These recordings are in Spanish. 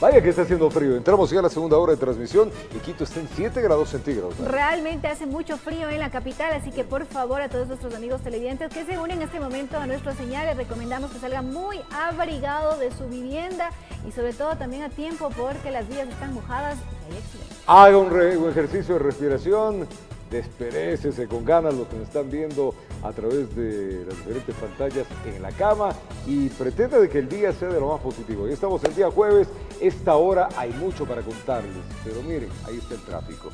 Vaya que está haciendo frío. Entramos ya a la segunda hora de transmisión y Quito está en 7 grados centígrados. Realmente hace mucho frío en la capital, así que por favor a todos nuestros amigos televidentes que se unen en este momento a nuestra señal, les recomendamos que salgan muy abrigado de su vivienda y sobre todo también a tiempo porque las vías están mojadas. Haga un ejercicio de respiración. Desperécese con ganas los que nos están viendo a través de las diferentes pantallas en la cama y pretenda de que el día sea de lo más positivo. Ya estamos el día jueves, esta hora hay mucho para contarles, pero miren, ahí está el tráfico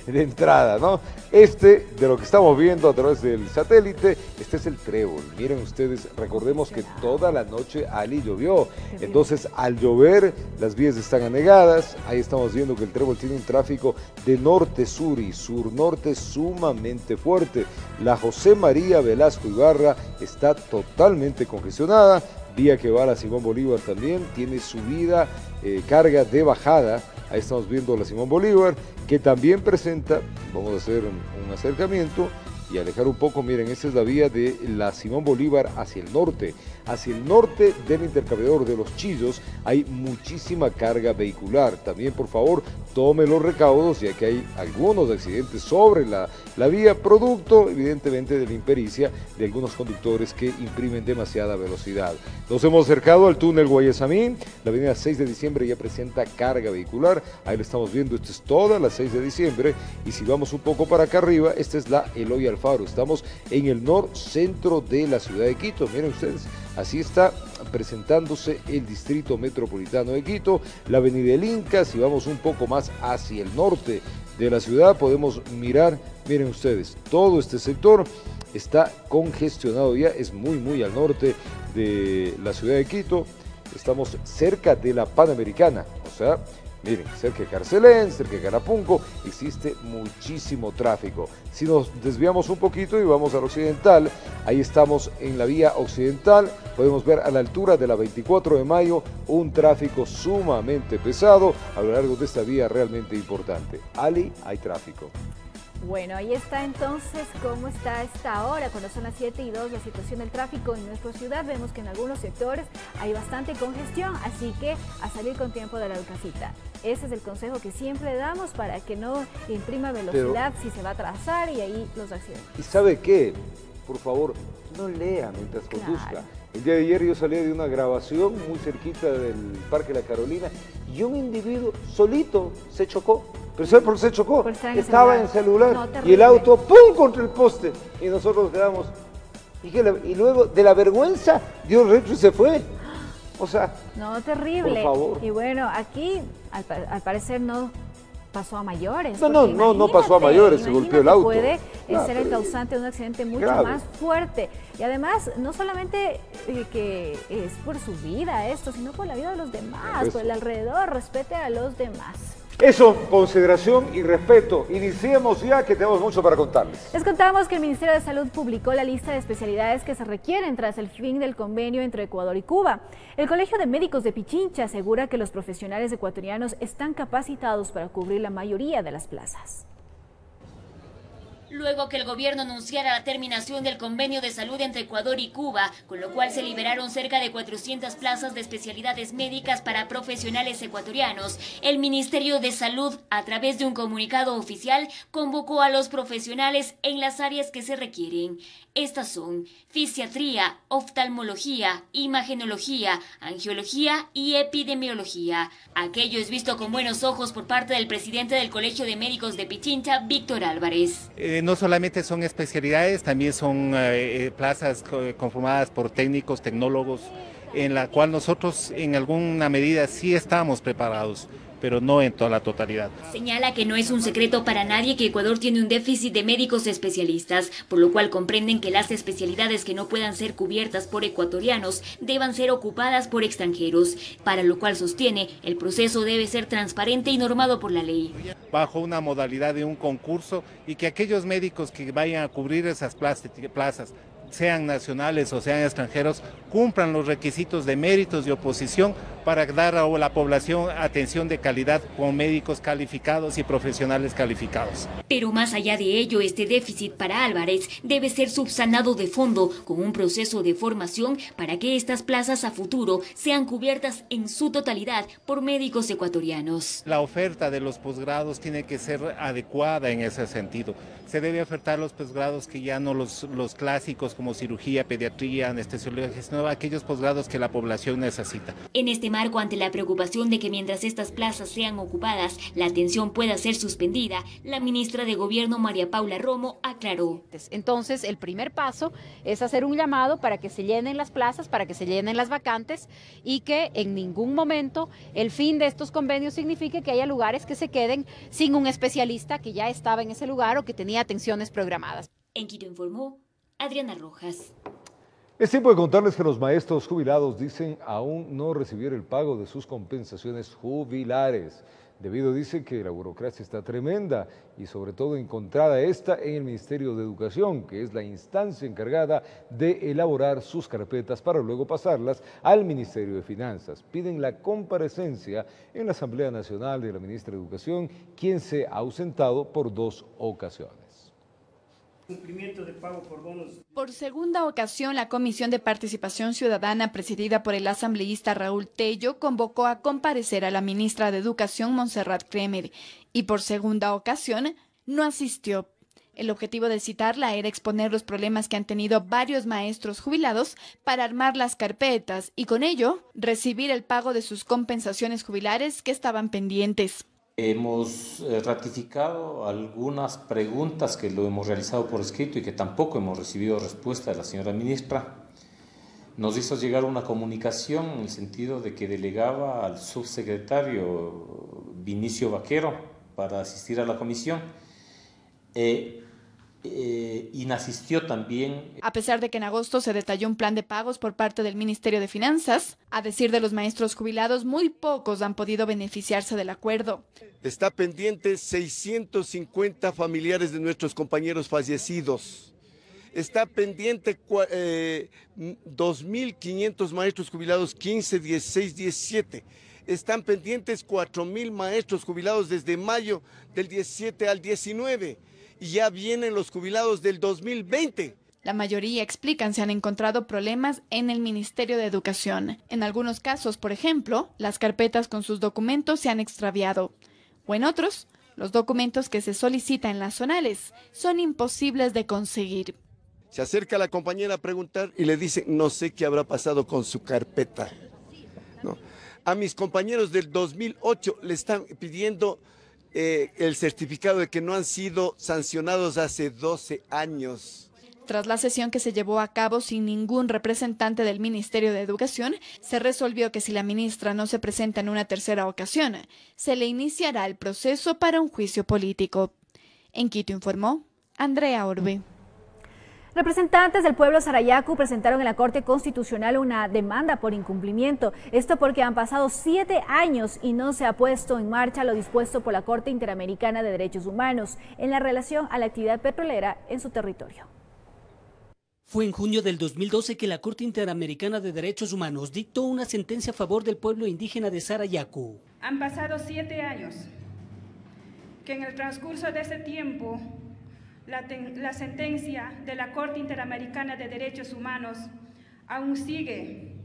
de entrada, ¿no? De lo que estamos viendo a través del satélite, este es el Trébol. Miren ustedes, recordemos que toda la noche Ali llovió, entonces al llover las vías están anegadas. Ahí estamos viendo que el Trébol tiene un tráfico de norte-sur y sur-norte sumamente fuerte. La José María Velasco Ibarra está totalmente congestionada. Vía que va a la Simón Bolívar también tiene subida, carga de bajada. Ahí estamos viendo la Simón Bolívar, que también presenta, vamos a hacer un acercamiento y alejar un poco. Miren, esta es la vía de la Simón Bolívar hacia el norte. Hacia el norte del intercambiador de Los Chillos hay muchísima carga vehicular. También, por favor, tome los recaudos, ya que hay algunos accidentes sobre la vía, producto, evidentemente, de la impericia de algunos conductores que imprimen demasiada velocidad. Nos hemos acercado al túnel Guayasamín. La avenida 6 de diciembre ya presenta carga vehicular. Ahí lo estamos viendo, esto es toda la 6 de diciembre. Y si vamos un poco para acá arriba, esta es la Eloy Alfaro. Estamos en el norcentro de la ciudad de Quito. Miren ustedes. Así está presentándose el distrito metropolitano de Quito, la avenida El Inca. Si vamos un poco más hacia el norte de la ciudad, podemos mirar, miren ustedes, todo este sector está congestionado ya, es muy al norte de la ciudad de Quito. Estamos cerca de la Panamericana, o sea, miren, cerca de Carcelén, cerca de Carapunco, existe muchísimo tráfico. Si nos desviamos un poquito y vamos al occidental, ahí estamos en la vía occidental, podemos ver a la altura de la 24 de mayo un tráfico sumamente pesado a lo largo de esta vía realmente importante. Ali, hay tráfico. Bueno, ahí está entonces cómo está a esta hora, cuando son las 7:02, la situación del tráfico en nuestra ciudad. Vemos que en algunos sectores hay bastante congestión, así que a salir con tiempo de la casita. Ese es el consejo que siempre damos para que no imprima velocidad si se va a atrasar y ahí los accidentes. ¿Y sabe qué? Por favor, no lea mientras conduzca. Claro. El día de ayer yo salí de una grabación muy cerquita del Parque La Carolina y un individuo solito se chocó. ¿Pero sabe por qué se chocó? Estaba en celular no, y el auto ¡pum! Contra el poste y nosotros quedamos. Y luego de la vergüenza dio retro y se fue. O sea, no, terrible. Por favor. Y bueno, aquí al parecer no pasó a mayores. No pasó a mayores, se golpeó el auto. Puede ser el causante de un accidente mucho más fuerte. Y además, no solamente que es por su vida esto, sino por la vida de los demás, por el alrededor, respete a los demás. Eso, consideración y respeto. Iniciemos ya que tenemos mucho para contarles. Les contamos que el Ministerio de Salud publicó la lista de especialidades que se requieren tras el fin del convenio entre Ecuador y Cuba. El Colegio de Médicos de Pichincha asegura que los profesionales ecuatorianos están capacitados para cubrir la mayoría de las plazas. Luego que el gobierno anunciara la terminación del convenio de salud entre Ecuador y Cuba, con lo cual se liberaron cerca de 400 plazas de especialidades médicas para profesionales ecuatorianos, el Ministerio de Salud, a través de un comunicado oficial, convocó a los profesionales en las áreas que se requieren. Estas son fisiatría, oftalmología, imagenología, angiología y epidemiología. Aquello es visto con buenos ojos por parte del presidente del Colegio de Médicos de Pichincha, Víctor Álvarez. No solamente son especialidades, también son plazas conformadas por técnicos, tecnólogos, en la cual nosotros en alguna medida sí estamos preparados, pero no en toda la totalidad. Señala que no es un secreto para nadie que Ecuador tiene un déficit de médicos especialistas, por lo cual comprenden que las especialidades que no puedan ser cubiertas por ecuatorianos deban ser ocupadas por extranjeros, para lo cual sostiene el proceso debe ser transparente y normado por la ley. Bajo una modalidad de un concurso y que aquellos médicos que vayan a cubrir esas plazas sean nacionales o sean extranjeros, cumplan los requisitos de méritos de oposición para dar a la población atención de calidad con médicos calificados y profesionales calificados. Pero más allá de ello, este déficit para Álvarez debe ser subsanado de fondo con un proceso de formación para que estas plazas a futuro sean cubiertas en su totalidad por médicos ecuatorianos. La oferta de los posgrados tiene que ser adecuada en ese sentido. Se debe ofertar los posgrados que ya no los clásicos como cirugía, pediatría, anestesiología, sino aquellos posgrados que la población necesita. En este marco, ante la preocupación de que mientras estas plazas sean ocupadas, la atención pueda ser suspendida, la ministra de Gobierno, María Paula Romo, aclaró. Entonces, el primer paso es hacer un llamado para que se llenen las plazas, para que se llenen las vacantes y que en ningún momento el fin de estos convenios signifique que haya lugares que se queden sin un especialista que ya estaba en ese lugar o que tenía atenciones programadas. En Quito informó Adriana Rojas. Es tiempo de contarles que los maestros jubilados dicen aún no recibir el pago de sus compensaciones jubilares. Debido, dice, que la burocracia está tremenda y sobre todo encontrada esta en el Ministerio de Educación, que es la instancia encargada de elaborar sus carpetas para luego pasarlas al Ministerio de Finanzas. Piden la comparecencia en la Asamblea Nacional de la ministra de Educación, quien se ha ausentado por 2 ocasiones. Cumplimiento de pago por bonos. Por segunda ocasión, la Comisión de Participación Ciudadana, presidida por el asambleísta Raúl Tello, convocó a comparecer a la ministra de Educación, Montserrat Kremer, y por segunda ocasión no asistió. El objetivo de citarla era exponer los problemas que han tenido varios maestros jubilados para armar las carpetas y con ello recibir el pago de sus compensaciones jubilares que estaban pendientes. Hemos ratificado algunas preguntas que lo hemos realizado por escrito y que tampoco hemos recibido respuesta de la señora ministra. Nos hizo llegar una comunicación en el sentido de que delegaba al subsecretario Vinicio Vaquero para asistir a la comisión. Inasistió también. A pesar de que en agosto se detalló un plan de pagos por parte del Ministerio de Finanzas, a decir de los maestros jubilados, muy pocos han podido beneficiarse del acuerdo. Está pendiente 650 familiares de nuestros compañeros fallecidos. Está pendiente 2.500 maestros jubilados, 15, 16, 17. Están pendientes 4.000 maestros jubilados desde mayo del 17 al 19. Y ya vienen los jubilados del 2020. La mayoría explican se han encontrado problemas en el Ministerio de Educación. En algunos casos, por ejemplo, las carpetas con sus documentos se han extraviado. O en otros, los documentos que se solicitan en las zonales son imposibles de conseguir. Se acerca la compañera a preguntar y le dice, no sé qué habrá pasado con su carpeta. ¿No? A mis compañeros del 2008 le están pidiendo el certificado de que no han sido sancionados hace 12 años. Tras la sesión que se llevó a cabo sin ningún representante del Ministerio de Educación, se resolvió que si la ministra no se presenta en una tercera ocasión, se le iniciará el proceso para un juicio político. En Quito informó Andrea Orbe. Representantes del pueblo Sarayaku presentaron en la Corte Constitucional una demanda por incumplimiento. Esto porque han pasado 7 años y no se ha puesto en marcha lo dispuesto por la Corte Interamericana de Derechos Humanos en la relación a la actividad petrolera en su territorio. Fue en junio del 2012 que la Corte Interamericana de Derechos Humanos dictó una sentencia a favor del pueblo indígena de Sarayaku. Han pasado 7 años, que en el transcurso de ese tiempo la sentencia de la Corte Interamericana de Derechos Humanos aún sigue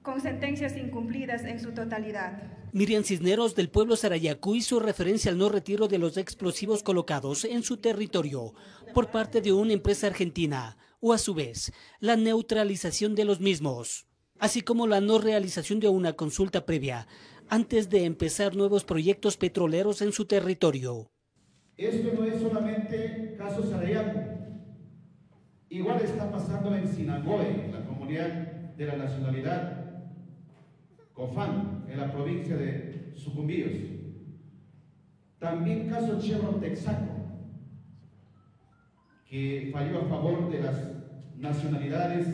con sentencias incumplidas en su totalidad. Miriam Cisneros, del pueblo Sarayaku, hizo referencia al no retiro de los explosivos colocados en su territorio por parte de una empresa argentina, o a su vez, la neutralización de los mismos, así como la no realización de una consulta previa antes de empezar nuevos proyectos petroleros en su territorio. Esto no es solamente caso Sarayaku, igual está pasando en Sinagoe, la comunidad de la nacionalidad Cofán, en la provincia de Sucumbíos. También caso Chevron Texaco, que falló a favor de las nacionalidades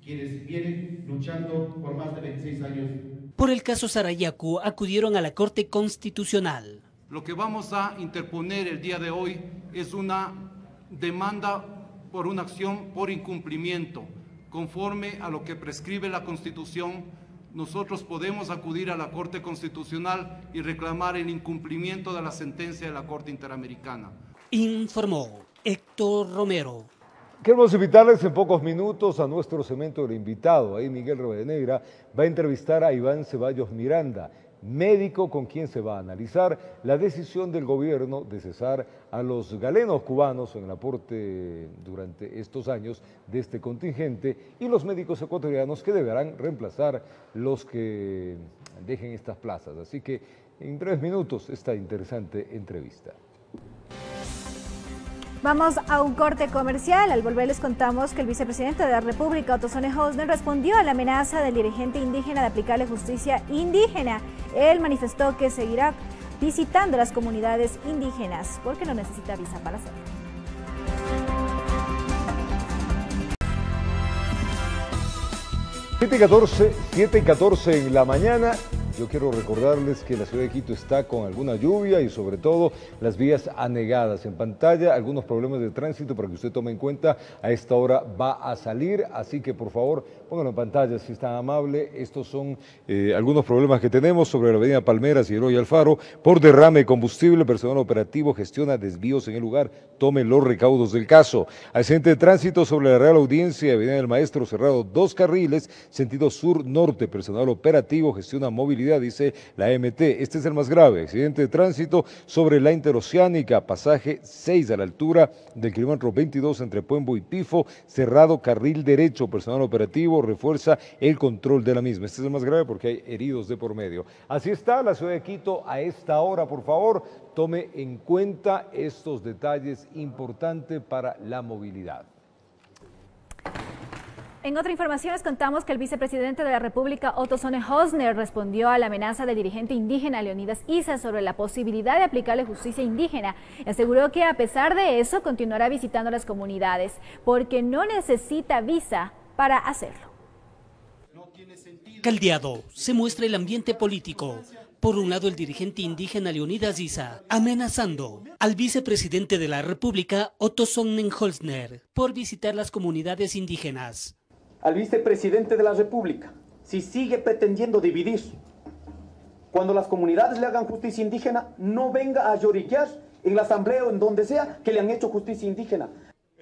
quienes vienen luchando por más de 26 años. Por el caso Sarayaku acudieron a la Corte Constitucional. Lo que vamos a interponer el día de hoy es una demanda por una acción por incumplimiento. Conforme a lo que prescribe la Constitución, nosotros podemos acudir a la Corte Constitucional y reclamar el incumplimiento de la sentencia de la Corte Interamericana. Informó Héctor Romero. Queremos invitarles en pocos minutos a nuestro segmento de invitado. Ahí Miguel Rivadeneira va a entrevistar a Iván Ceballos Miranda, médico con quien se va a analizar la decisión del gobierno de cesar a los galenos cubanos en el aporte durante estos años de este contingente y los médicos ecuatorianos que deberán reemplazar los que dejen estas plazas. Así que en breves minutos esta interesante entrevista. Vamos a un corte comercial. Al volver les contamos que el vicepresidente de la República, Otto Sonne Hosner, respondió a la amenaza del dirigente indígena de aplicarle justicia indígena. Él manifestó que seguirá visitando las comunidades indígenas porque no necesita visa para hacerlo. 7:14 en la mañana. Yo quiero recordarles que la ciudad de Quito está con alguna lluvia y sobre todo las vías anegadas. En pantalla algunos problemas de tránsito para que usted tome en cuenta. A esta hora va a salir, así que por favor pónganlo en pantalla si es tan amable. Estos son algunos problemas que tenemos sobre la avenida Palmeras y Eloy Alfaro. Por derrame de combustible, personal operativo gestiona desvíos en el lugar. Tome los recaudos del caso. Accidente de tránsito sobre la Real Audiencia, avenida del Maestro, cerrado 2 carriles, sentido sur-norte. Personal operativo gestiona movilidad, dice la MT. Este es el más grave. Accidente de tránsito sobre la Interoceánica, pasaje 6 a la altura del kilómetro 22 entre Puembo y Pifo, cerrado carril derecho. Personal operativo refuerza el control de la misma. Este es el más grave porque hay heridos de por medio. Así está la ciudad de Quito a esta hora. Por favor, tome en cuenta estos detalles importantes para la movilidad. En otra información les contamos que el vicepresidente de la República, Otto Sonne Hosner, respondió a la amenaza del dirigente indígena Leonidas Issa sobre la posibilidad de aplicarle justicia indígena. Aseguró que a pesar de eso continuará visitando las comunidades porque no necesita visa para hacerlo. Caldeado se muestra el ambiente político. Por un lado, el dirigente indígena Leonidas Issa amenazando al vicepresidente de la República, Otto Sonne Hosner, por visitar las comunidades indígenas. Al vicepresidente de la República, si sigue pretendiendo dividir, cuando las comunidades le hagan justicia indígena, no venga a lloriquear en la asamblea o en donde sea que le han hecho justicia indígena.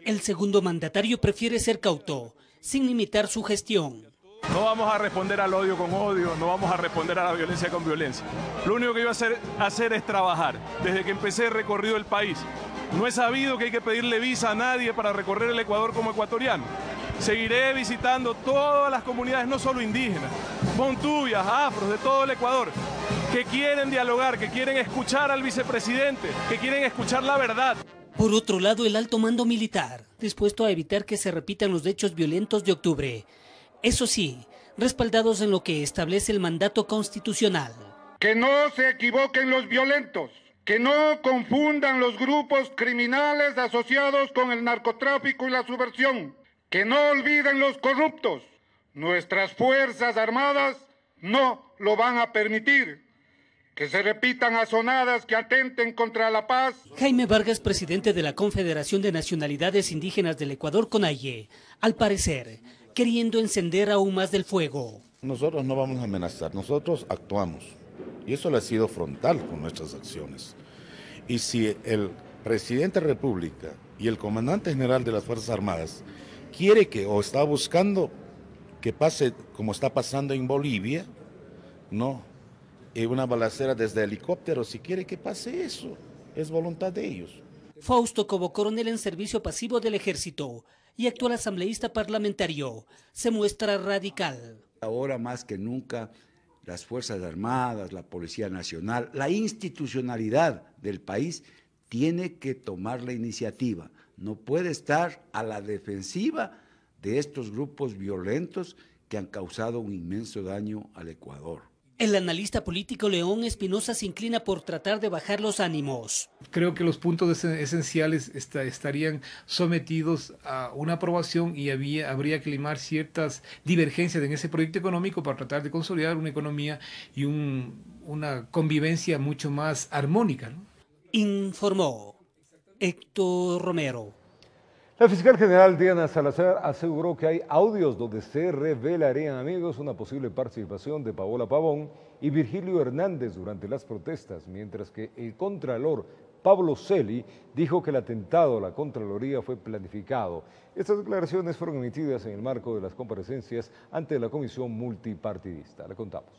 El segundo mandatario prefiere ser cauto, sin limitar su gestión. No vamos a responder al odio con odio, no vamos a responder a la violencia con violencia. Lo único que iba a hacer es trabajar. Desde que empecé el recorrido del país, no he sabido que hay que pedirle visa a nadie para recorrer el Ecuador como ecuatoriano. Seguiré visitando todas las comunidades, no solo indígenas, montubias, afros, de todo el Ecuador, que quieren dialogar, que quieren escuchar al vicepresidente, que quieren escuchar la verdad. Por otro lado, el alto mando militar, dispuesto a evitar que se repitan los hechos violentos de octubre. Eso sí, respaldados en lo que establece el mandato constitucional. Que no se equivoquen los violentos, que no confundan los grupos criminales asociados con el narcotráfico y la subversión, que no olviden los corruptos. Nuestras Fuerzas Armadas no lo van a permitir. Que se repitan azonadas que atenten contra la paz. Jaime Vargas, presidente de la Confederación de Nacionalidades Indígenas del Ecuador, CONAIE, al parecer, queriendo encender aún más del fuego. Nosotros no vamos a amenazar, nosotros actuamos. Y eso le ha sido frontal con nuestras acciones. Y si el presidente de la República y el comandante general de las Fuerzas Armadas quiere que, o está buscando que pase como está pasando en Bolivia, no, una balacera desde helicóptero, si quiere que pase eso, es voluntad de ellos. Fausto Cobo, coronel en servicio pasivo del Ejército y actual asambleísta parlamentario, se muestra radical. Ahora más que nunca, las Fuerzas Armadas, la Policía Nacional, la institucionalidad del país tiene que tomar la iniciativa. No puede estar a la defensiva de estos grupos violentos que han causado un inmenso daño al Ecuador. El analista político León Espinosa se inclina por tratar de bajar los ánimos. Creo que los puntos esenciales estarían sometidos a una aprobación y habría que limar ciertas divergencias en ese proyecto económico para tratar de consolidar una economía y una convivencia mucho más armónica, ¿no? Informó Héctor Romero. La fiscal general Diana Salazar aseguró que hay audios donde se revelarían, amigos, una posible participación de Paola Pavón y Virgilio Hernández durante las protestas, mientras que el contralor Pablo Celi dijo que el atentado a la Contraloría fue planificado. Estas declaraciones fueron emitidas en el marco de las comparecencias ante la Comisión Multipartidista. Le contamos.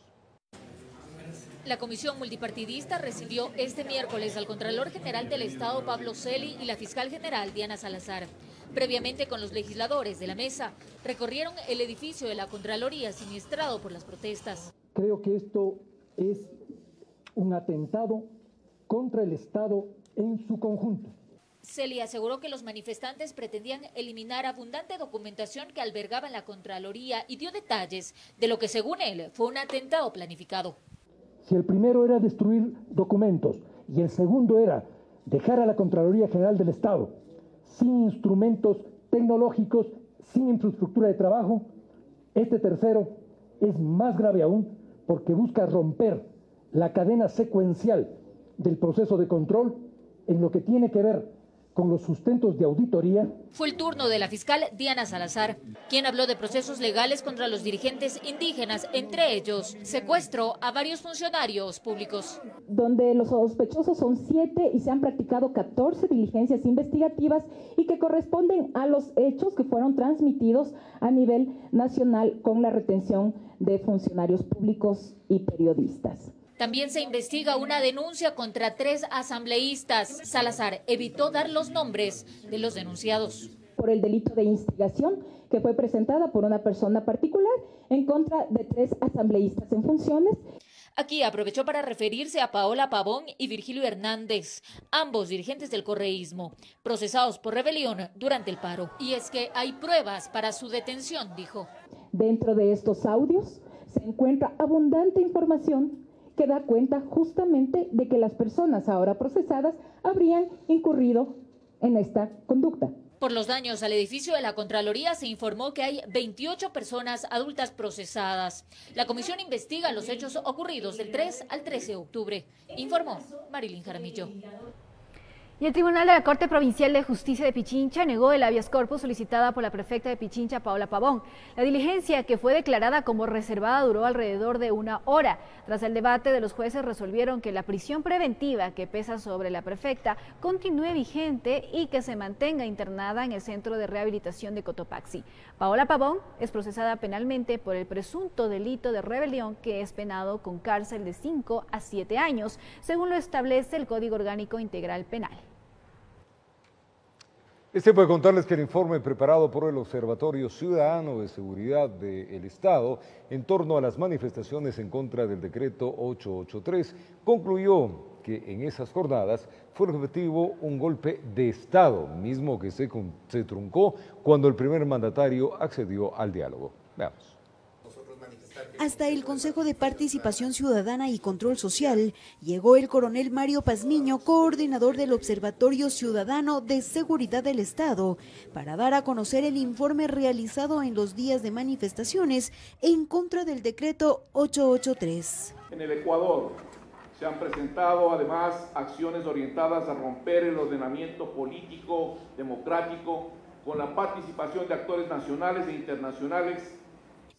La Comisión Multipartidista recibió este miércoles al Contralor General del Estado, Pablo Celi, y la Fiscal General, Diana Salazar. Previamente, con los legisladores de la mesa, recorrieron el edificio de la Contraloría siniestrado por las protestas. Creo que esto es un atentado contra el Estado en su conjunto. Celi aseguró que los manifestantes pretendían eliminar abundante documentación que albergaba en la Contraloría y dio detalles de lo que, según él, fue un atentado planificado. Si el primero era destruir documentos y el segundo era dejar a la Contraloría General del Estado sin instrumentos tecnológicos, sin infraestructura de trabajo, este tercero es más grave aún porque busca romper la cadena secuencial del proceso de control en lo que tiene que ver con los sustentos de auditoría. Fue el turno de la fiscal Diana Salazar, quien habló de procesos legales contra los dirigentes indígenas, entre ellos secuestro a varios funcionarios públicos. Donde los sospechosos son 7 y se han practicado 14 diligencias investigativas y que corresponden a los hechos que fueron transmitidos a nivel nacional con la retención de funcionarios públicos y periodistas. También se investiga una denuncia contra 3 asambleístas. Salazar evitó dar los nombres de los denunciados. Por el delito de instigación que fue presentada por una persona particular en contra de 3 asambleístas en funciones. Aquí aprovechó para referirse a Paola Pavón y Virgilio Hernández, ambos dirigentes del correísmo, procesados por rebelión durante el paro. Y es que hay pruebas para su detención, dijo. Dentro de estos audios se encuentra abundante información que da cuenta justamente de que las personas ahora procesadas habrían incurrido en esta conducta. Por los daños al edificio de la Contraloría se informó que hay 28 personas adultas procesadas. La comisión investiga los hechos ocurridos del 3 al 13 de octubre, informó Marilyn Jaramillo. Y el Tribunal de la Corte Provincial de Justicia de Pichincha negó el habeas corpus solicitada por la prefecta de Pichincha, Paola Pavón. La diligencia, que fue declarada como reservada, duró alrededor de 1 hora. Tras el debate, de los jueces resolvieron que la prisión preventiva que pesa sobre la prefecta continúe vigente y que se mantenga internada en el Centro de Rehabilitación de Cotopaxi. Paola Pavón es procesada penalmente por el presunto delito de rebelión, que es penado con cárcel de 5 a 7 años, según lo establece el Código Orgánico Integral Penal. Es tiempo de contarles que el informe preparado por el Observatorio Ciudadano de Seguridad del Estado en torno a las manifestaciones en contra del decreto 883 concluyó que en esas jornadas fue el objetivo un golpe de Estado, mismo que se truncó cuando el primer mandatario accedió al diálogo. Veamos. Hasta el Consejo de Participación Ciudadana y Control Social llegó el coronel Mario Pazmiño, coordinador del Observatorio Ciudadano de Seguridad del Estado, para dar a conocer el informe realizado en los días de manifestaciones en contra del decreto 883. En el Ecuador se han presentado además acciones orientadas a romper el ordenamiento político democrático con la participación de actores nacionales e internacionales.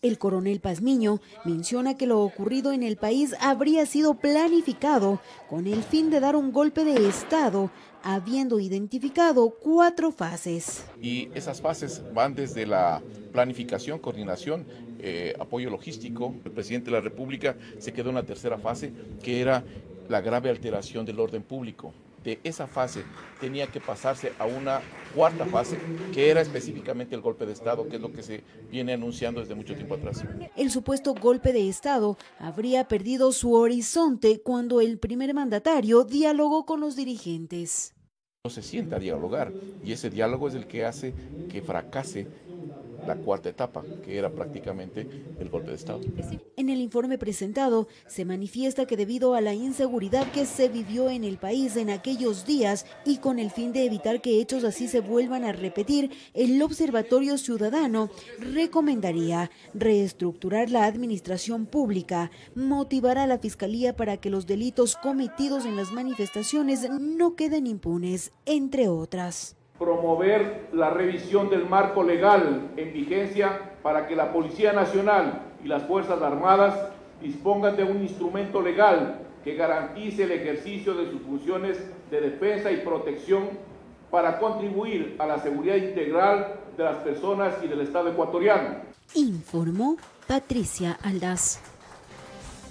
El coronel Pazmiño menciona que lo ocurrido en el país habría sido planificado con el fin de dar un golpe de Estado, habiendo identificado 4 fases. Y esas fases van desde la planificación, coordinación, apoyo logístico. El presidente de la República se quedó en la tercera fase, que era la grave alteración del orden público. De esa fase tenía que pasarse a una 4ª fase, que era específicamente el golpe de Estado, que es lo que se viene anunciando desde mucho tiempo atrás. El supuesto golpe de Estado habría perdido su horizonte cuando el primer mandatario dialogó con los dirigentes. No se sienta a dialogar, y ese diálogo es el que hace que fracase la 4ª etapa, que era prácticamente el golpe de Estado. En el informe presentado se manifiesta que debido a la inseguridad que se vivió en el país en aquellos días y con el fin de evitar que hechos así se vuelvan a repetir, el Observatorio Ciudadano recomendaría reestructurar la administración pública, motivar a la Fiscalía para que los delitos cometidos en las manifestaciones no queden impunes, entre otras. Promover la revisión del marco legal en vigencia para que la Policía Nacional y las Fuerzas Armadas dispongan de un instrumento legal que garantice el ejercicio de sus funciones de defensa y protección para contribuir a la seguridad integral de las personas y del Estado ecuatoriano. Informó Patricia Aldaz.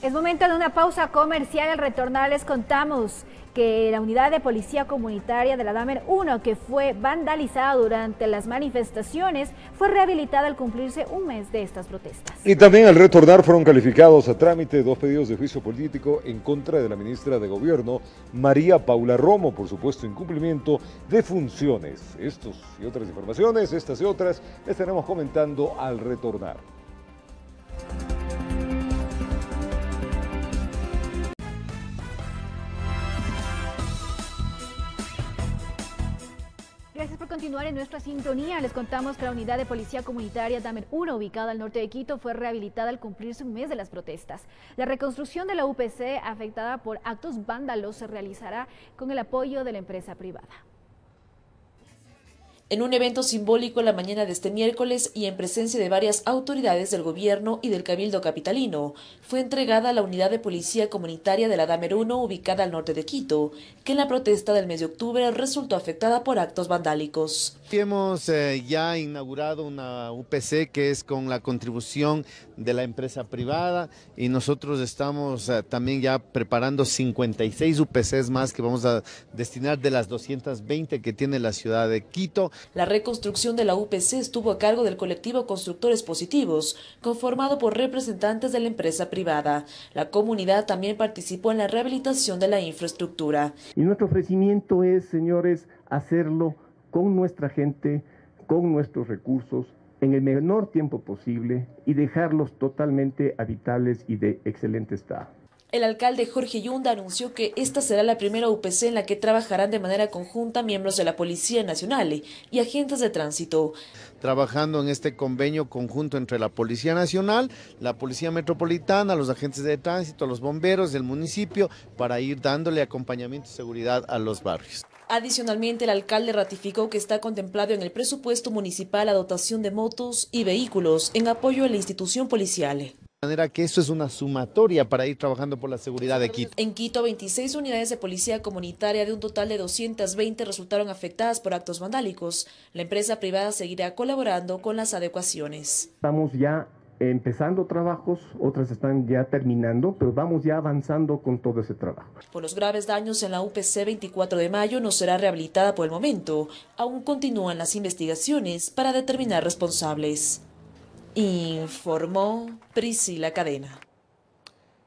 Es momento de una pausa comercial. Al retornar les contamos que la unidad de policía comunitaria de la Damer 1, que fue vandalizada durante las manifestaciones, fue rehabilitada al cumplirse un mes de estas protestas. Y también al retornar fueron calificados a trámite 2 pedidos de juicio político en contra de la ministra de Gobierno, María Paula Romo, por supuesto incumplimiento de funciones. Estos y otras informaciones, estas y otras, les estaremos comentando al retornar. Gracias por continuar en nuestra sintonía. Les contamos que la unidad de policía comunitaria Damer 1, ubicada al norte de Quito, fue rehabilitada al cumplirse un mes de las protestas. La reconstrucción de la UPC, afectada por actos vándalos, se realizará con el apoyo de la empresa privada. En un evento simbólico la mañana de este miércoles y en presencia de varias autoridades del gobierno y del Cabildo Capitalino, fue entregada la unidad de policía comunitaria de la Damer 1 ubicada al norte de Quito, que en la protesta del mes de octubre resultó afectada por actos vandálicos. Hemos ya inaugurado una UPC que es con la contribución de la empresa privada y nosotros estamos también ya preparando 56 UPCs más que vamos a destinar de las 220 que tiene la ciudad de Quito. La reconstrucción de la UPC estuvo a cargo del colectivo Constructores Positivos, conformado por representantes de la empresa privada. La comunidad también participó en la rehabilitación de la infraestructura. Y nuestro ofrecimiento es, señores, hacerlo con nuestra gente, con nuestros recursos, en el menor tiempo posible y dejarlos totalmente habitables y de excelente estado. El alcalde Jorge Yunda anunció que esta será la primera UPC en la que trabajarán de manera conjunta miembros de la Policía Nacional y agentes de tránsito. Trabajando en este convenio conjunto entre la Policía Nacional, la Policía Metropolitana, los agentes de tránsito, los bomberos del municipio, para ir dándole acompañamiento y seguridad a los barrios. Adicionalmente, el alcalde ratificó que está contemplado en el presupuesto municipal la dotación de motos y vehículos en apoyo a la institución policial. De manera que eso es una sumatoria para ir trabajando por la seguridad de Quito. En Quito, 26 unidades de policía comunitaria de un total de 220 resultaron afectadas por actos vandálicos. La empresa privada seguirá colaborando con las adecuaciones. Estamos ya empezando trabajos, otras están ya terminando, pero vamos ya avanzando con todo ese trabajo. Por los graves daños en la UPC 24 de mayo no será rehabilitada por el momento. Aún continúan las investigaciones para determinar responsables. Informó Priscila Cadena.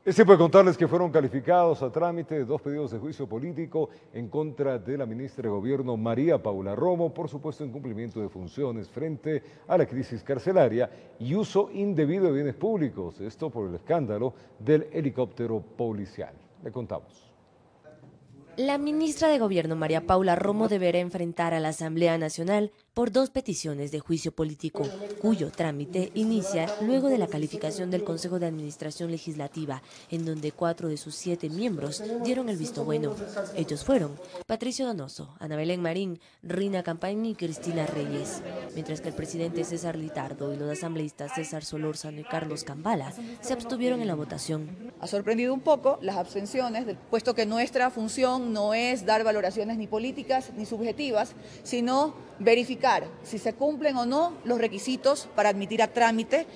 Es tiempo de contarles que fueron calificados a trámite 2 pedidos de juicio político en contra de la ministra de Gobierno María Paula Romo, por supuesto en cumplimiento de funciones frente a la crisis carcelaria y uso indebido de bienes públicos, esto por el escándalo del helicóptero policial. Le contamos. La ministra de Gobierno María Paula Romo deberá enfrentar a la Asamblea Nacional por 2 peticiones de juicio político, cuyo trámite inicia luego de la calificación del Consejo de Administración Legislativa, en donde 4 de sus 7 miembros dieron el visto bueno. Ellos fueron Patricio Donoso, Ana Belén Marín, Rina Campaña y Cristina Reyes, mientras que el presidente César Litardo y los asambleístas César Solórzano y Carlos Cambala se abstuvieron en la votación. Ha sorprendido un poco las abstenciones, puesto que nuestra función no es dar valoraciones ni políticas ni subjetivas, sino verificar si se cumplen o no los requisitos para admitir a trámite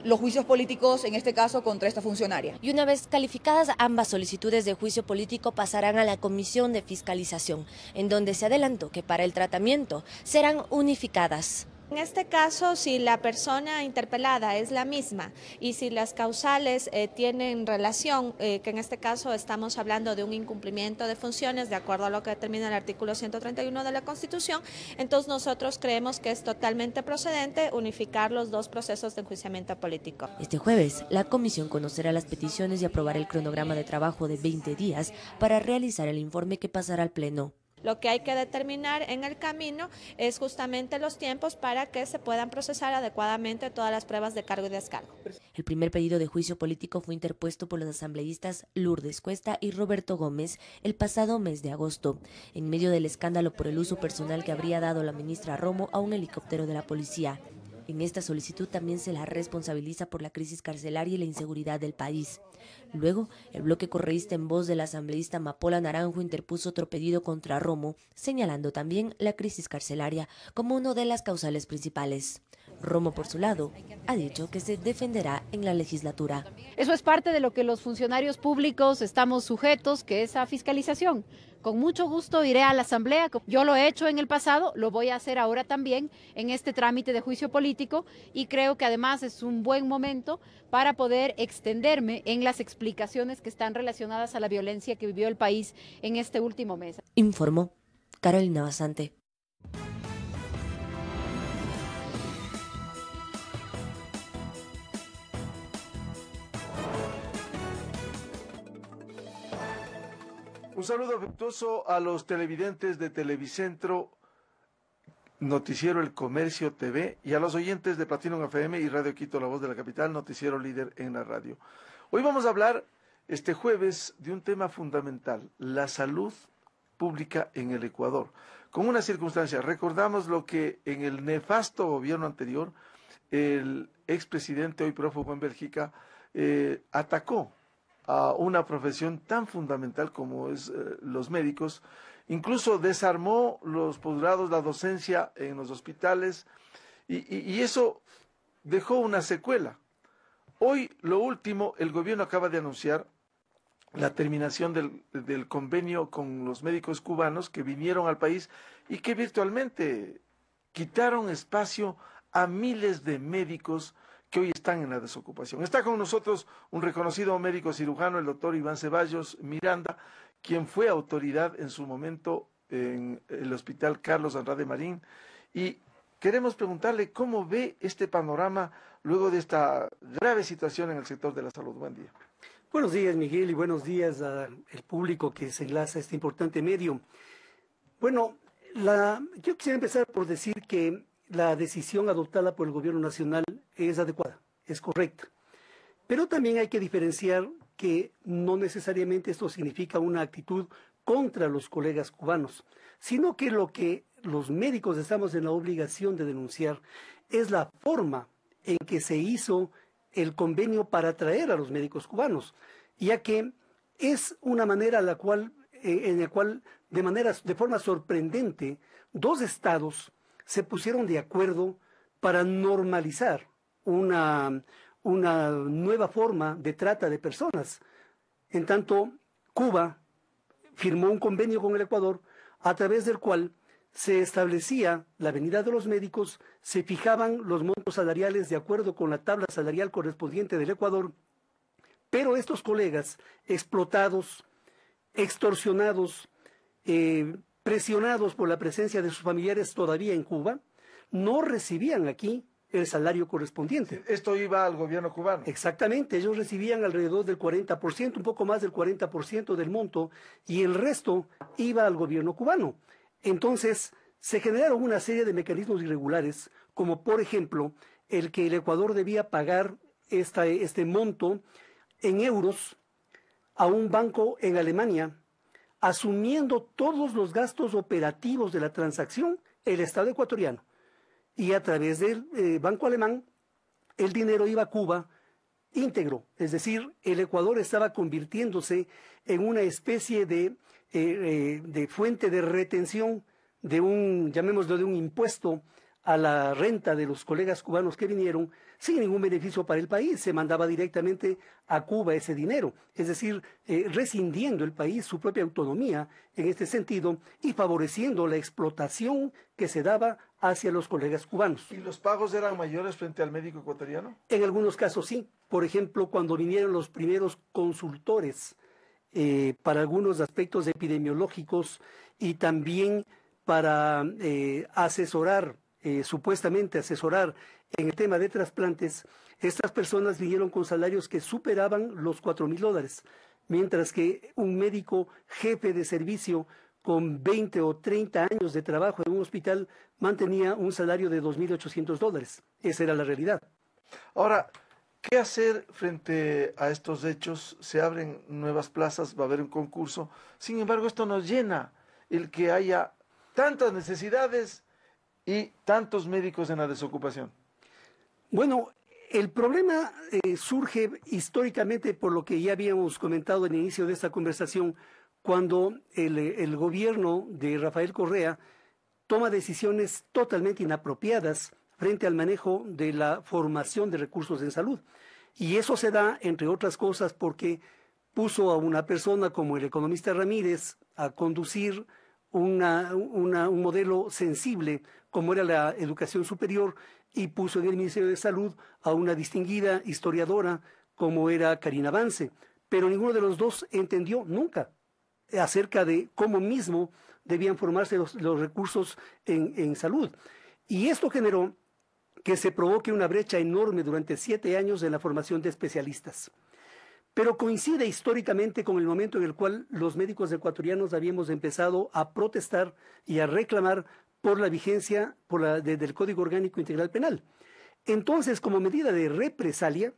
los juicios políticos, en este caso contra esta funcionaria. Y una vez calificadas, ambas solicitudes de juicio político pasarán a la Comisión de Fiscalización, en donde se adelantó que para el tratamiento serán unificadas. En este caso, si la persona interpelada es la misma y si las causales tienen relación, que en este caso estamos hablando de un incumplimiento de funciones de acuerdo a lo que determina el artículo 131 de la Constitución, entonces nosotros creemos que es totalmente procedente unificar los 2 procesos de enjuiciamiento político. Este jueves, la comisión conocerá las peticiones y aprobará el cronograma de trabajo de 20 días para realizar el informe que pasará al Pleno. Lo que hay que determinar en el camino es justamente los tiempos para que se puedan procesar adecuadamente todas las pruebas de cargo y descargo. El primer pedido de juicio político fue interpuesto por los asambleístas Lourdes Cuesta y Roberto Gómez el pasado mes de agosto, en medio del escándalo por el uso personal que habría dado la ministra Romo a un helicóptero de la policía. En esta solicitud también se la responsabiliza por la crisis carcelaria y la inseguridad del país. Luego, el bloque correísta en voz de la asambleísta Mapola Naranjo interpuso otro pedido contra Romo, señalando también la crisis carcelaria como una de las causales principales. Romo, por su lado, ha dicho que se defenderá en la legislatura. Eso es parte de lo que los funcionarios públicos estamos sujetos, que es a fiscalización. Con mucho gusto iré a la Asamblea. Yo lo he hecho en el pasado, lo voy a hacer ahora también en este trámite de juicio político y creo que además es un buen momento para poder extenderme en las explicaciones que están relacionadas a la violencia que vivió el país en este último mes. Informó Carolina Basante. Un saludo afectuoso a los televidentes de Televicentro, Noticiero El Comercio TV, y a los oyentes de Platinum FM y Radio Quito, La Voz de la Capital, noticiero líder en la radio. Hoy vamos a hablar este jueves de un tema fundamental, la salud pública en el Ecuador. Con una circunstancia, recordamos lo que en el nefasto gobierno anterior, el expresidente, hoy prófugo en Bélgica, atacó a una profesión tan fundamental como es los médicos, incluso desarmó los posgrados, la docencia en los hospitales, y eso dejó una secuela. Hoy, lo último, el gobierno acaba de anunciar la terminación del convenio con los médicos cubanos que vinieron al país y que virtualmente quitaron espacio a miles de médicos que hoy están en la desocupación. Está con nosotros un reconocido médico cirujano, el doctor Iván Ceballos Miranda, quien fue autoridad en su momento en el Hospital Carlos Andrade Marín, y queremos preguntarle cómo ve este panorama luego de esta grave situación en el sector de la salud. Buen día. Buenos días, Miguel, y buenos días al público que se enlaza a este importante medio. Bueno, yo quisiera empezar por decir que la decisión adoptada por el gobierno nacional es adecuada, es correcta. Pero también hay que diferenciar que no necesariamente esto significa una actitud contra los colegas cubanos, sino que lo que los médicos estamos en la obligación de denunciar es la forma en que se hizo el convenio para atraer a los médicos cubanos, ya que es una manera en la cual de forma sorprendente, dos estados se pusieron de acuerdo para normalizar una nueva forma de trata de personas. En tanto, Cuba firmó un convenio con el Ecuador a través del cual se establecía la venida de los médicos, se fijaban los montos salariales de acuerdo con la tabla salarial correspondiente del Ecuador, pero estos colegas explotados, extorsionados, presionados por la presencia de sus familiares todavía en Cuba, no recibían aquí el salario correspondiente. Esto iba al gobierno cubano. Exactamente, ellos recibían alrededor del 40%, un poco más del 40% del monto, y el resto iba al gobierno cubano. Entonces, se generaron una serie de mecanismos irregulares, como por ejemplo, el que el Ecuador debía pagar este monto en euros a un banco en Alemania, asumiendo todos los gastos operativos de la transacción el Estado ecuatoriano. Y a través del banco alemán, el dinero iba a Cuba íntegro. Es decir, el Ecuador estaba convirtiéndose en una especie de fuente de retención llamémoslo, de un impuesto a la renta de los colegas cubanos que vinieron, sin ningún beneficio para el país. Se mandaba directamente a Cuba ese dinero, es decir, rescindiendo el país su propia autonomía en este sentido y favoreciendo la explotación que se daba hacia los colegas cubanos. ¿Y los pagos eran mayores frente al médico ecuatoriano? En algunos casos sí. Por ejemplo, cuando vinieron los primeros consultores para algunos aspectos epidemiológicos y también para supuestamente asesorar en el tema de trasplantes, estas personas vinieron con salarios que superaban los $4,000, mientras que un médico jefe de servicio con 20 o 30 años de trabajo en un hospital mantenía un salario de $2.800. Esa era la realidad. Ahora, ¿qué hacer frente a estos hechos? Se abren nuevas plazas, va a haber un concurso. Sin embargo, esto nos llena el que haya tantas necesidades y tantos médicos en la desocupación. Bueno, el problema surge históricamente por lo que ya habíamos comentado al inicio de esta conversación, cuando el gobierno de Rafael Correa toma decisiones totalmente inapropiadas frente al manejo de la formación de recursos en salud. Y eso se da, entre otras cosas, porque puso a una persona como el economista Ramírez a conducir un modelo sensible como era la educación superior, y puso en el Ministerio de Salud a una distinguida historiadora como era Karina Vance. Pero ninguno de los dos entendió nunca acerca de cómo mismo debían formarse los recursos en salud. Y esto generó que se provoque una brecha enorme durante 7 años en la formación de especialistas. Pero coincide históricamente con el momento en el cual los médicos ecuatorianos habíamos empezado a protestar y a reclamar por la vigencia del Código Orgánico Integral Penal. Entonces, como medida de represalia,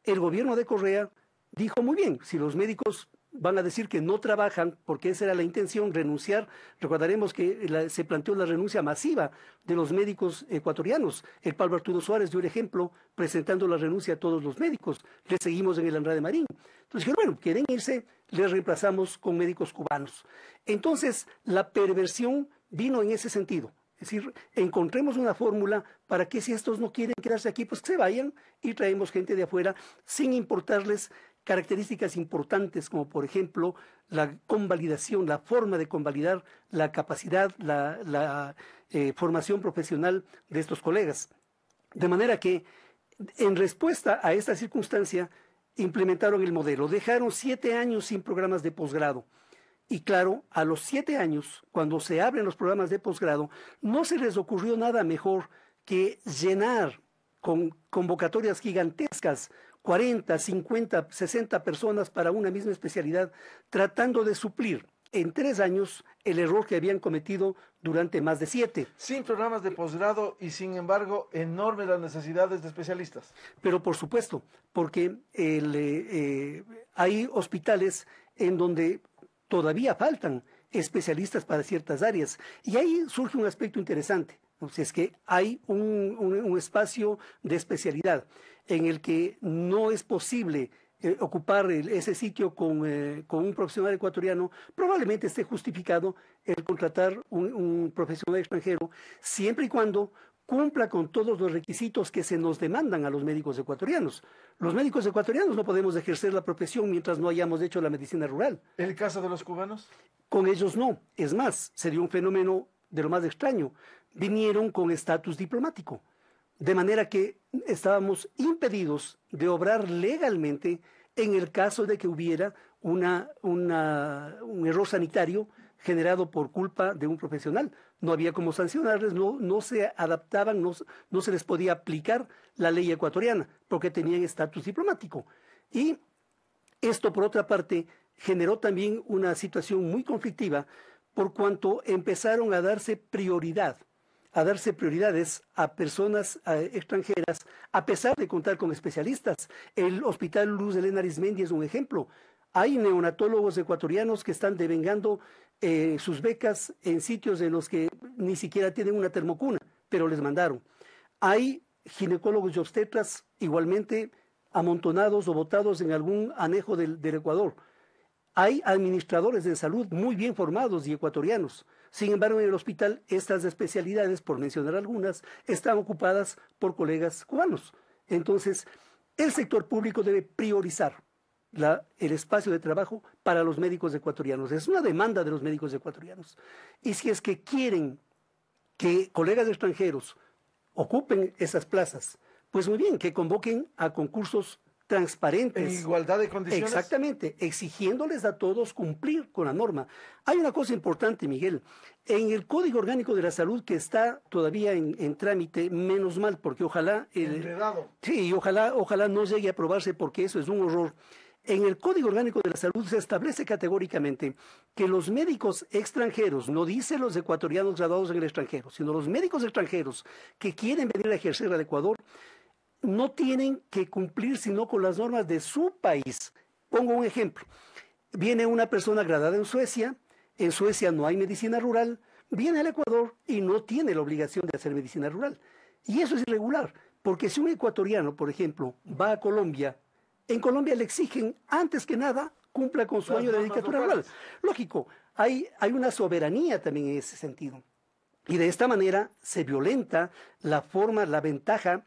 el gobierno de Correa dijo, muy bien, si los médicos van a decir que no trabajan, porque esa era la intención, renunciar. Recordaremos que se planteó la renuncia masiva de los médicos ecuatorianos. El Pablo Arturo Suárez dio el ejemplo presentando la renuncia a todos los médicos. Le seguimos en el Andrade Marín. Entonces dijeron, bueno, quieren irse, les reemplazamos con médicos cubanos. Entonces, la perversión vino en ese sentido. Es decir, encontremos una fórmula para que si estos no quieren quedarse aquí, pues que se vayan y traemos gente de afuera sin importarles características importantes como por ejemplo la convalidación, la forma de convalidar la capacidad, la formación profesional de estos colegas. De manera que en respuesta a esta circunstancia implementaron el modelo, dejaron 7 años sin programas de posgrado. Y claro, a los 7 años, cuando se abren los programas de posgrado, no se les ocurrió nada mejor que llenar con convocatorias gigantescas 40, 50, 60 personas para una misma especialidad, tratando de suplir en 3 años el error que habían cometido durante más de 7. Sin programas de posgrado y sin embargo enormes las necesidades de especialistas. Pero por supuesto, porque hay hospitales en donde todavía faltan especialistas para ciertas áreas. Y ahí surge un aspecto interesante. Es que hay un espacio de especialidad en el que no es posible ocupar ese sitio con un profesional ecuatoriano. Probablemente esté justificado el contratar un profesional extranjero, siempre y cuando cumpla con todos los requisitos que se nos demandan a los médicos ecuatorianos. Los médicos ecuatorianos no podemos ejercer la profesión mientras no hayamos hecho la medicina rural. ¿El caso de los cubanos? Con ellos no. Es más, sería un fenómeno de lo más extraño. Vinieron con estatus diplomático, de manera que estábamos impedidos de obrar legalmente en el caso de que hubiera un error sanitario generado por culpa de un profesional. No había cómo sancionarles, no se adaptaban, no se les podía aplicar la ley ecuatoriana porque tenían estatus diplomático. Y esto, por otra parte, generó también una situación muy conflictiva por cuanto empezaron a darse prioridades a personas extranjeras, a pesar de contar con especialistas. El Hospital Luz Helena Arizmendi es un ejemplo. Hay neonatólogos ecuatorianos que están devengando sus becas en sitios en los que ni siquiera tienen una termocuna, pero les mandaron. Hay ginecólogos y obstetras igualmente amontonados o botados en algún anejo del Ecuador. Hay administradores de salud muy bien formados y ecuatorianos. Sin embargo, en el hospital, estas especialidades, por mencionar algunas, están ocupadas por colegas cubanos. Entonces, el sector público debe priorizar el espacio de trabajo para los médicos ecuatorianos. Es una demanda de los médicos ecuatorianos. Y si es que quieren que colegas extranjeros ocupen esas plazas, pues muy bien, que convoquen a concursos transparentes. En igualdad de condiciones. Exactamente, exigiéndoles a todos cumplir con la norma. Hay una cosa importante, Miguel. En el Código Orgánico de la Salud, que está todavía en trámite, menos mal, porque ojalá... Enredado. Sí, ojalá no llegue a aprobarse, porque eso es un horror. En el Código Orgánico de la Salud se establece categóricamente que los médicos extranjeros, no dice los ecuatorianos graduados en el extranjero, sino los médicos extranjeros que quieren venir a ejercer al Ecuador, no tienen que cumplir sino con las normas de su país. Pongo un ejemplo. Viene una persona graduada en Suecia no hay medicina rural, viene al Ecuador y no tiene la obligación de hacer medicina rural. Y eso es irregular, porque si un ecuatoriano, por ejemplo, va a Colombia, en Colombia le exigen, antes que nada, cumpla con su año de dedicatura rural. Lógico, hay una soberanía también en ese sentido. Y de esta manera se violenta la forma, la ventaja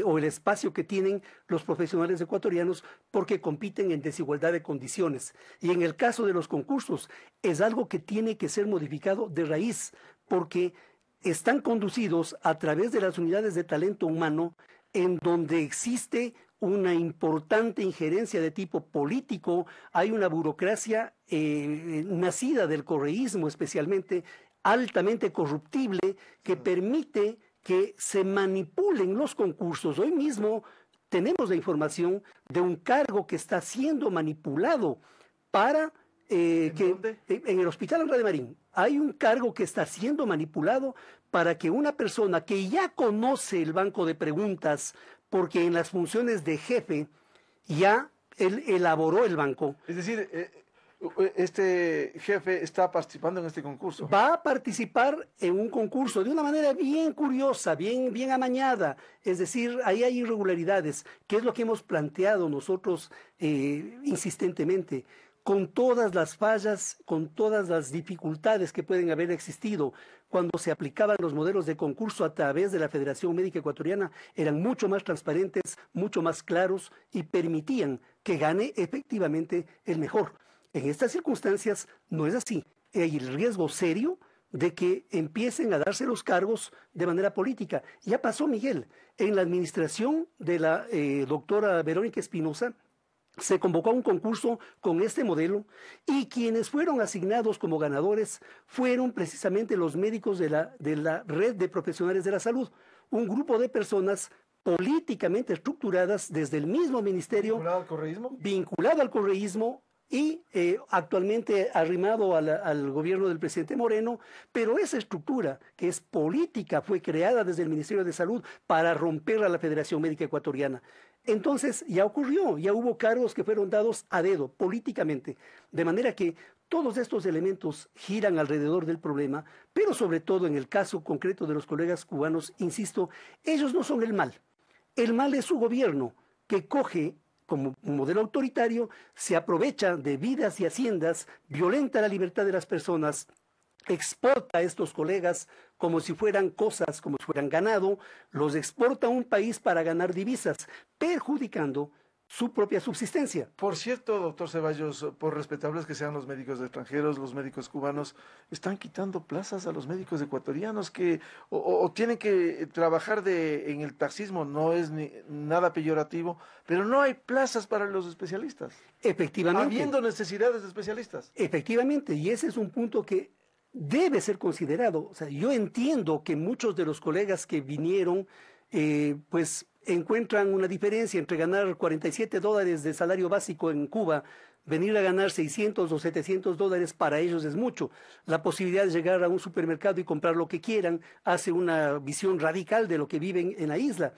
o el espacio que tienen los profesionales ecuatorianos porque compiten en desigualdad de condiciones. Y en el caso de los concursos, es algo que tiene que ser modificado de raíz, porque están conducidos a través de las unidades de talento humano en donde existe una importante injerencia de tipo político, hay una burocracia nacida del correísmo especialmente, altamente corruptible, que permite que se manipulen los concursos. Hoy mismo tenemos la información de un cargo que está siendo manipulado para en el Hospital Andrade Marín. Hay un cargo que está siendo manipulado para que una persona que ya conoce el banco de preguntas, porque en las funciones de jefe ya él elaboró el banco. Es decir, este jefe está participando en este concurso. Va a participar en un concurso de una manera bien curiosa, bien amañada. Es decir, ahí hay irregularidades, que es lo que hemos planteado nosotros insistentemente, con todas las fallas, con todas las dificultades que pueden haber existido. Cuando se aplicaban los modelos de concurso a través de la Federación Médica Ecuatoriana, eran mucho más transparentes, mucho más claros y permitían que gane efectivamente el mejor. En estas circunstancias no es así. Hay el riesgo serio de que empiecen a darse los cargos de manera política. Ya pasó, Miguel. En la administración de la doctora Verónica Espinosa, se convocó a un concurso con este modelo y quienes fueron asignados como ganadores fueron precisamente los médicos de la red de profesionales de la salud, un grupo de personas políticamente estructuradas desde el mismo ministerio. ¿Vinculado al correísmo? Vinculado al correísmo y actualmente arrimado al gobierno del presidente Moreno, pero esa estructura que es política fue creada desde el Ministerio de Salud para romper a la Federación Médica Ecuatoriana. Entonces ya ocurrió, ya hubo cargos que fueron dados a dedo políticamente, de manera que todos estos elementos giran alrededor del problema, pero sobre todo en el caso concreto de los colegas cubanos, insisto, ellos no son el mal es su gobierno que coge como un modelo autoritario, se aprovecha de vidas y haciendas, violenta la libertad de las personas, exporta a estos colegas como si fueran cosas, como si fueran ganado, los exporta a un país para ganar divisas, perjudicando su propia subsistencia. Por cierto, doctor Ceballos, por respetables que sean los médicos extranjeros, los médicos cubanos, están quitando plazas a los médicos ecuatorianos que o tienen que trabajar en el taxismo, no es nada peyorativo, pero no hay plazas para los especialistas. Efectivamente. Habiendo necesidades de especialistas. Efectivamente, y ese es un punto que debe ser considerado. O sea, yo entiendo que muchos de los colegas que vinieron, pues encuentran una diferencia entre ganar $47 de salario básico en Cuba, venir a ganar 600 o 700 dólares para ellos es mucho. La posibilidad de llegar a un supermercado y comprar lo que quieran hace una visión radical de lo que viven en la isla.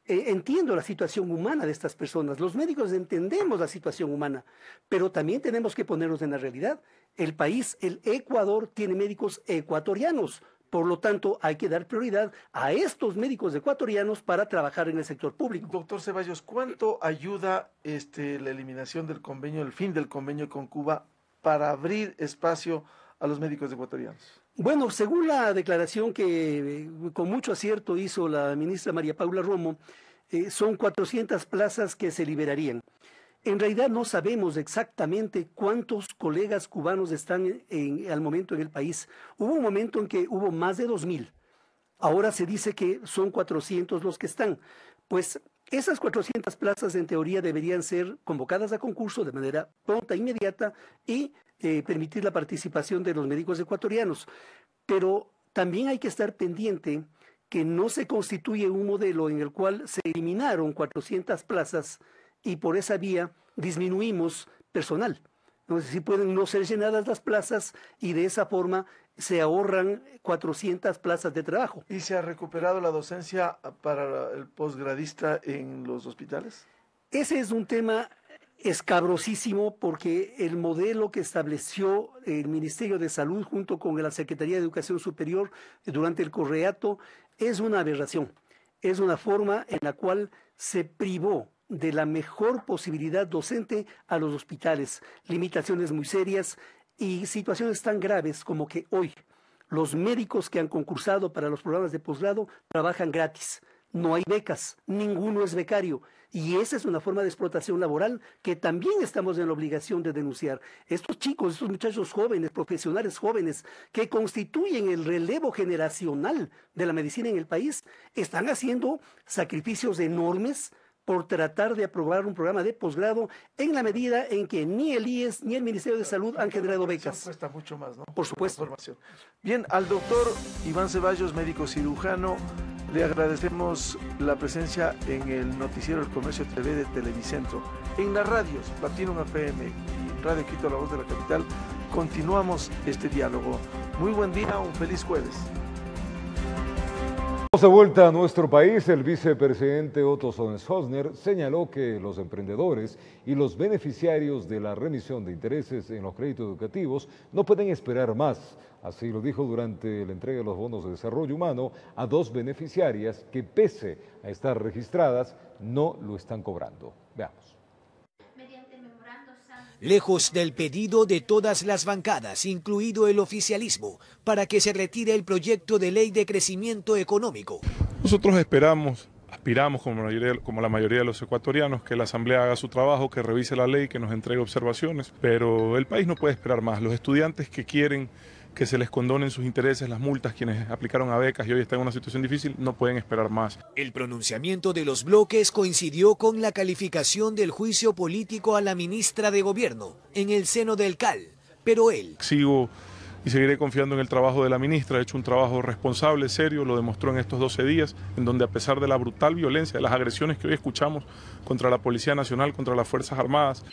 Entiendo la situación humana de estas personas. Los médicos entendemos la situación humana, pero también tenemos que ponernos en la realidad. El país, el Ecuador, tiene médicos ecuatorianos. Por lo tanto, hay que dar prioridad a estos médicos ecuatorianos para trabajar en el sector público. Doctor Ceballos, ¿cuánto ayuda la eliminación del convenio, el fin del convenio con Cuba para abrir espacio a los médicos ecuatorianos? Bueno, según la declaración que con mucho acierto hizo la ministra María Paula Romo, son 400 plazas que se liberarían. En realidad no sabemos exactamente cuántos colegas cubanos están al momento en el país. Hubo un momento en que hubo más de 2,000. Ahora se dice que son 400 los que están. Pues esas 400 plazas en teoría deberían ser convocadas a concurso de manera pronta, inmediata y permitir la participación de los médicos ecuatorianos. Pero también hay que estar pendiente que no se constituye un modelo en el cual se eliminaron 400 plazas y por esa vía disminuimos personal. No sé si pueden no ser llenadas las plazas y de esa forma se ahorran 400 plazas de trabajo. ¿Y se ha recuperado la docencia para el posgradista en los hospitales? Ese es un tema escabrosísimo porque el modelo que estableció el Ministerio de Salud junto con la Secretaría de Educación Superior durante el Correato es una aberración. Es una forma en la cual se privó de la mejor posibilidad docente a los hospitales, limitaciones muy serias y situaciones tan graves como que hoy los médicos que han concursado para los programas de posgrado trabajan gratis. No hay becas, ninguno es becario. Y esa es una forma de explotación laboral que también estamos en la obligación de denunciar. Estos chicos, estos muchachos jóvenes, profesionales jóvenes, que constituyen el relevo generacional de la medicina en el país, están haciendo sacrificios enormes por tratar de aprobar un programa de posgrado en la medida en que ni el IES ni el Ministerio de Salud han generado becas. Cuesta mucho más, ¿no? Por supuesto. Bien, al doctor Iván Ceballos, médico cirujano, le agradecemos la presencia en el noticiero El Comercio TV de Televicentro. En las radios, Platinum FM y Radio Quito, La Voz de la Capital, continuamos este diálogo. Muy buen día, un feliz jueves. De vuelta a nuestro país, el vicepresidente Otto Sonnenschein señaló que los emprendedores y los beneficiarios de la remisión de intereses en los créditos educativos no pueden esperar más. Así lo dijo durante la entrega de los bonos de desarrollo humano a 2 beneficiarias que, pese a estar registradas, no lo están cobrando. Veamos. Lejos del pedido de todas las bancadas, incluido el oficialismo, para que se retire el proyecto de ley de crecimiento económico. Nosotros aspiramos como la mayoría de los ecuatorianos, que la Asamblea haga su trabajo, que revise la ley, que nos entregue observaciones, pero el país no puede esperar más. Los estudiantes que quieren que se les condonen sus intereses, las multas, quienes aplicaron a becas y hoy están en una situación difícil, no pueden esperar más. El pronunciamiento de los bloques coincidió con la calificación del juicio político a la ministra de Gobierno en el seno del CAL, pero él... Sigo y seguiré confiando en el trabajo de la ministra, ha hecho un trabajo responsable, serio, lo demostró en estos 12 días, en donde a pesar de la brutal violencia, de las agresiones que hoy escuchamos contra la Policía Nacional, contra las Fuerzas Armadas,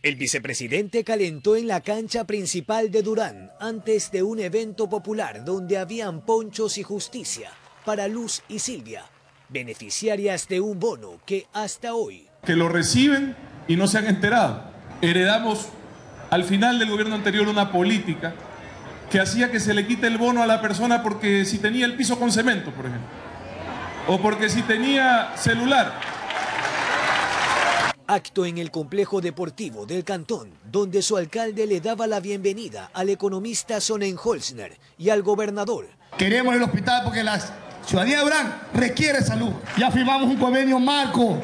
el vicepresidente calentó en la cancha principal de Durán antes de un evento popular donde habían ponchos y justicia para Luz y Silvia, beneficiarias de un bono que hasta hoy... Que lo reciben y no se han enterado. Heredamos al final del gobierno anterior una política que hacía que se le quite el bono a la persona porque si tenía el piso con cemento, por ejemplo, o porque si tenía celular. Acto en el complejo deportivo del Cantón, donde su alcalde le daba la bienvenida al economista Sonnenschein y al gobernador. Queremos el hospital porque la ciudadanía de Durán requiere salud. Ya firmamos un convenio marco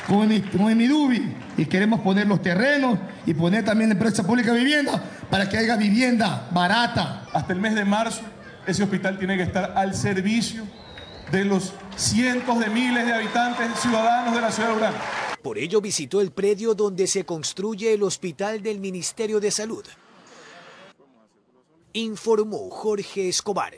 con el Midubi y queremos poner los terrenos y poner también la empresa pública de vivienda para que haya vivienda barata. Hasta el mes de marzo ese hospital tiene que estar al servicio de los cientos de miles de habitantes ciudadanos de la ciudad de Durán. Por ello visitó el predio donde se construye el hospital del Ministerio de Salud. Informó Jorge Escobar.